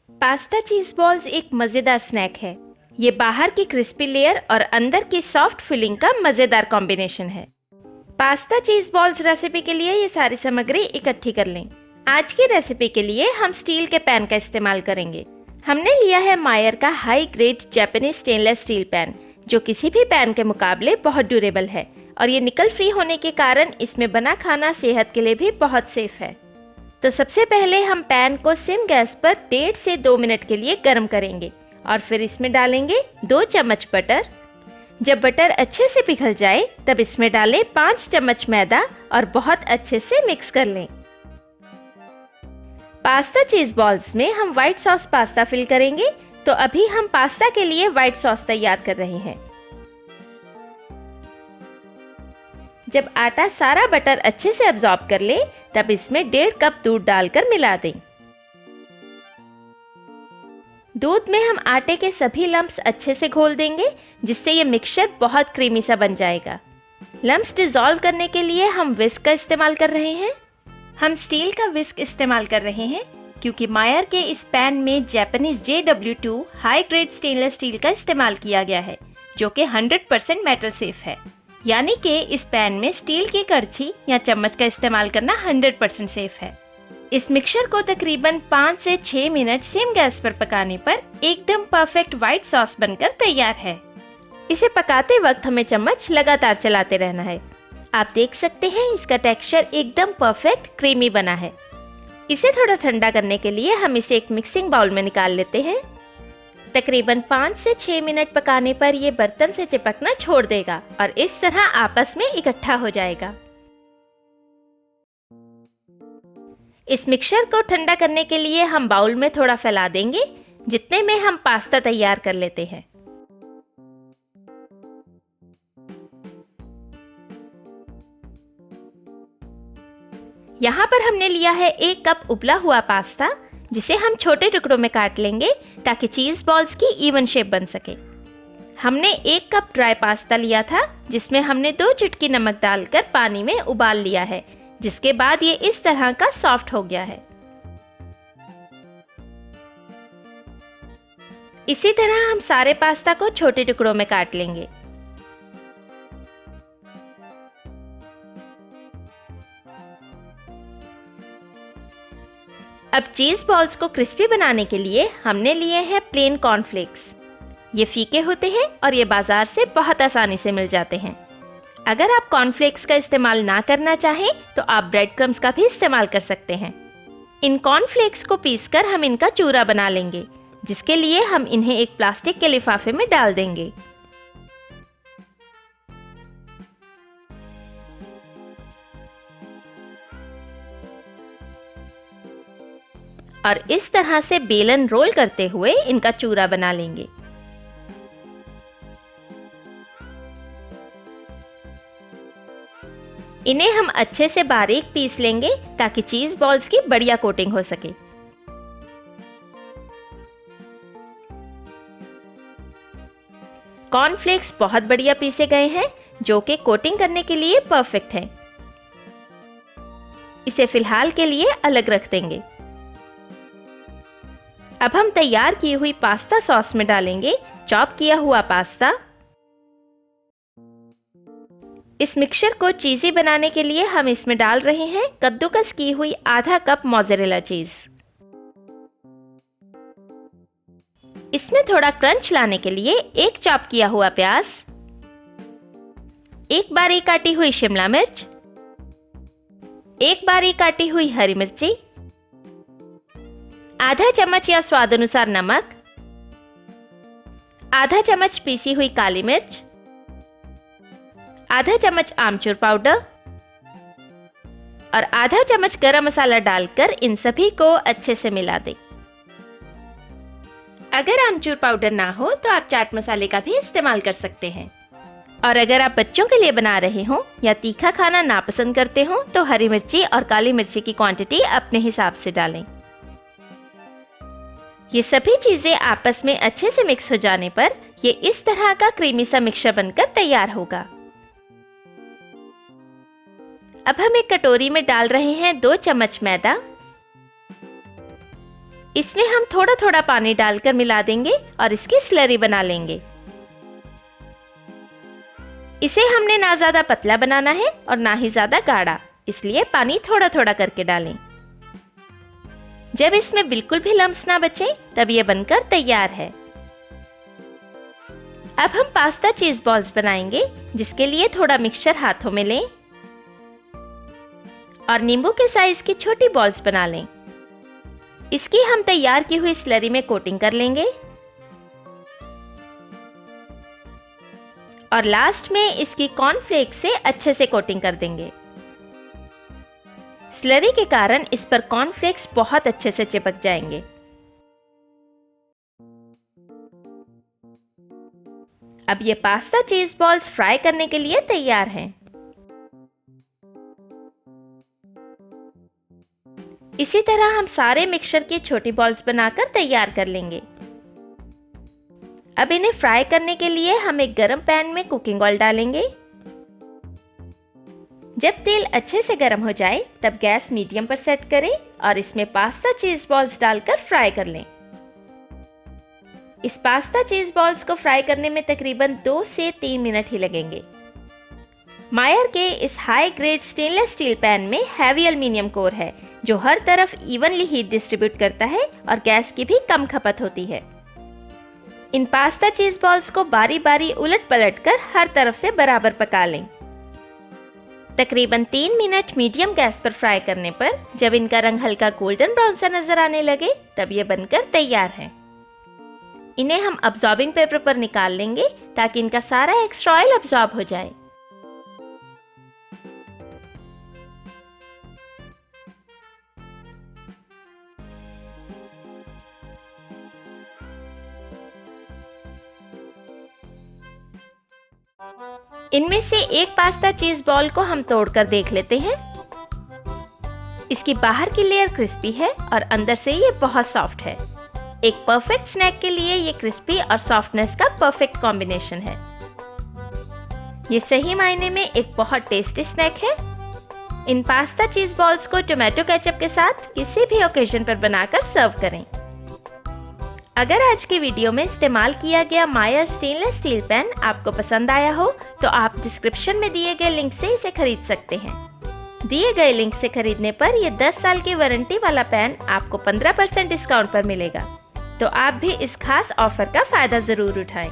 Pasta चीज balls एक मजेदार स्नैक है। ये बाहर की क्रिस्पी लेयर और अंदर की सॉफ्ट फिलिंग का मजेदार कॉम्बिनेशन है। पास्ता चीज बॉल्स रेसिपी के लिए ये सारी सामग्री इकट्ठी कर लें। आज की रेसिपी के लिए हम स्टील के पैन का इस्तेमाल करेंगे। हमने लिया है मायर का high grade Japanese stainless steel pan, जो किसी भी पैन के मुकाबले बहुत ड्यूरेबल है और ये निकल फ्री होने के कारण इसमें बना खाना सेहत के लिए भी बहुत सेफ है। तो सबसे पहले हम पैन को सिम गैस पर 1.5 से 2 मिनट के लिए गर्म करेंगे और फिर इसमें डालेंगे 2 चम्मच बटर। जब बटर अच्छे से पिघल जाए तब इसमें डालें 5 चम्मच मैदा और बहुत अच्छे से मिक्स कर लें। पास्ता चीज बॉल्स में हम व्हाइट सॉस पास्ता फिल करेंगे, तो अभी हम पास्ता के लिए व्हाइट सॉस तैयार कर रहे हैं। जब आटा सारा बटर अच्छे से अब्सॉर्ब कर ले तब इसमें 1.5 कप दूध डालकर मिला दें। दूध में हम आटे के सभी लम्प्स अच्छे से घोल देंगे, जिससे ये मिक्सचर बहुत क्रीमी सा बन जाएगा। लम्प्स डिसॉल्व करने के लिए हम विस्क का इस्तेमाल कर रहे हैं। हम स्टील का विस्क इस्तेमाल कर रहे हैं क्योंकि मायर के इस पैन में Japanese JW2 high grade stainless steel का इस्तेमाल किया गया है, जो कि 100% मेटल सेफ है। यानी कि इस पैन में स्टील की कड़छी या चम्मच का इस्तेमाल करना 100% सेफ है। इस मिक्सचर को तकरीबन 5 से 6 मिनट सिम गैस पर पकाने पर एकदम परफेक्ट व्हाइट सॉस बनकर तैयार है। इसे पकाते वक्त हमें चम्मच लगातार चलाते रहना है। आप देख सकते हैं इसका टेक्सचर एकदम परफेक्ट क्रीमी बना है। इसे थोड़ा ठंडा करने के लिए हम इसे एक मिक्सिंग बाउल में निकाल लेते हैं। तकरीबन 5 से 6 मिनट पकाने पर यह बर्तन से चिपकना छोड़ देगा और इस तरह आपस में इकट्ठा हो जाएगा। इस मिक्सचर को ठंडा करने के लिए हम बाउल में थोड़ा फैला देंगे, जितने में हम पास्ता तैयार कर लेते हैं। यहाँ पर हमने लिया है 1 कप उबला हुआ पास्ता, जिसे हम छोटे टुकड़ों में काट लेंगे ताकि चीज बॉल्स की इवन शेप बन सके। हमने 1 कप ड्राई पास्ता लिया था, जिसमें हमने 2 चुटकी नमक डालकर पानी में उबाल लिया है, जिसके बाद ये इस तरह का सॉफ्ट हो गया है। इसी तरह हम सारे पास्ता को छोटे टुकड़ों में काट लेंगे। अब चीज बॉल्स को क्रिस्पी बनाने के लिए हमने लिए हैं प्लेन कॉर्नफ्लेक्स। ये फीके होते हैं और ये बाजार से बहुत आसानी से मिल जाते हैं। अगर आप कॉर्नफ्लेक्स का इस्तेमाल ना करना चाहें तो आप ब्रेड क्रम्स का भी इस्तेमाल कर सकते हैं। इन कॉर्नफ्लेक्स को पीसकर हम इनका चूरा बना लेंगे, जिसके लिए हम इन्हें एक प्लास्टिक के लिफाफे में डाल देंगे। और इस तरह से बेलन रोल करते हुए इनका चूरा बना लेंगे। इन्हें हम अच्छे से बारीक पीस लेंगे ताकि चीज बॉल्स की बढ़िया कोटिंग हो सके। कॉर्नफ्लेक्स बहुत बढ़िया पीसे गए हैं, जो कि कोटिंग करने के लिए परफेक्ट हैं। इसे फिलहाल के लिए अलग रख देंगे। अब हम तैयार की हुई पास्ता सॉस में डालेंगे चॉप किया हुआ पास्ता। इस मिक्सचर को चीज़ी बनाने के लिए हम इसमें डाल रहे हैं कद्दूकस की हुई आधा कप मोज़रेला चीज। इसमें थोड़ा क्रंच लाने के लिए 1 चॉप किया हुआ प्याज, 1 बारीक काटी हुई शिमला मिर्च, 1 बारीक काटी हुई हरी मिर्ची, आधा चम्मच या स्वाद अनुसार नमक, आधा चम्मच पीसी हुई काली मिर्च, आधा चम्मच आमचूर पाउडर और आधा चम्मच गरम मसाला डालकर इन सभी को अच्छे से मिला दें। अगर आमचूर पाउडर ना हो तो आप चाट मसाले का भी इस्तेमाल कर सकते हैं। और अगर आप बच्चों के लिए बना रहे हो या तीखा खाना नापसंद करते हो तो हरी मिर्ची और काली मिर्ची की क्वांटिटी अपने हिसाब से डालें। ये सभी चीजें आपस में अच्छे से मिक्स हो जाने पर ये इस तरह का क्रीमी सा मिक्सचर बनकर तैयार होगा। अब हम एक कटोरी में डाल रहे हैं 2 चम्मच मैदा। इसमें हम थोड़ा थोड़ा पानी डालकर मिला देंगे और इसकी स्लरी बना लेंगे। इसे हमने ना ज़्यादा पतला बनाना है और ना ही ज़्यादा गाढ़ा, इसलिए पानी थोड़ा थोड़ा करके डालें। जब इसमें बिल्कुल भी लम्स ना बचे तब ये बनकर तैयार है। अब हम पास्ता चीज बॉल्स बनाएंगे, जिसके लिए थोड़ा मिक्सचर हाथों में लें और नींबू के साइज की छोटी बॉल्स बना लें। इसकी हम तैयार की हुई स्लरी में कोटिंग कर लेंगे और लास्ट में इसकी कॉर्नफ्लेक्स से अच्छे से कोटिंग कर देंगे। स्लरी के कारण इस पर कॉर्नफ्लेक्स बहुत अच्छे से चिपक जाएंगे। अब ये पास्ता चीज बॉल्स फ्राई करने के लिए तैयार हैं। इसी तरह हम सारे मिक्सचर की छोटी बॉल्स बनाकर तैयार कर लेंगे। अब इन्हें फ्राई करने के लिए हम एक गरम पैन में कुकिंग ऑयल डालेंगे। जब तेल अच्छे से गर्म हो जाए तब गैस मीडियम पर सेट करें और इसमें पास्ता चीज बॉल्स डालकर फ्राई कर लें। इस पास्ता चीज बॉल्स को फ्राई करने में तकरीबन 2 से 3 मिनट ही लगेंगे। मायर के इस high grade stainless steel pan में हैवी एल्युमिनियम कोर है, जो हर तरफ इवनली हीट डिस्ट्रीब्यूट करता है और गैस की भी कम खपत होती है। इन पास्ता चीज बॉल्स को बारी बारी उलट पलट कर हर तरफ से बराबर पका लें। तकरीबन 3 मिनट मीडियम गैस पर फ्राई करने पर जब इनका रंग हल्का गोल्डन ब्राउन सा नजर आने लगे तब ये बनकर तैयार हैं। इन्हें हम अब्जॉर्बिंग पेपर पर निकाल लेंगे ताकि इनका सारा एक्स्ट्रा ऑयल अब्जॉर्ब हो जाए। इनमें से एक पास्ता चीज बॉल को हम तोड़कर देख लेते हैं। इसकी बाहर की लेयर क्रिस्पी है और अंदर से ये बहुत सॉफ्ट है। एक परफेक्ट स्नैक के लिए ये क्रिस्पी और सॉफ्टनेस का परफेक्ट कॉम्बिनेशन है। ये सही मायने में एक बहुत टेस्टी स्नैक है। इन पास्ता चीज बॉल्स को टोमेटो केचप के साथ किसी भी ओकेजन पर बनाकर सर्व करें। अगर आज की वीडियो में इस्तेमाल किया गया मायर स्टेनलेस स्टील पैन आपको पसंद आया हो तो आप डिस्क्रिप्शन में दिए गए लिंक से इसे खरीद सकते हैं। दिए गए लिंक से खरीदने पर यह 10 साल की वारंटी वाला पैन आपको 15% डिस्काउंट पर मिलेगा, तो आप भी इस खास ऑफर का फायदा जरूर उठाएं।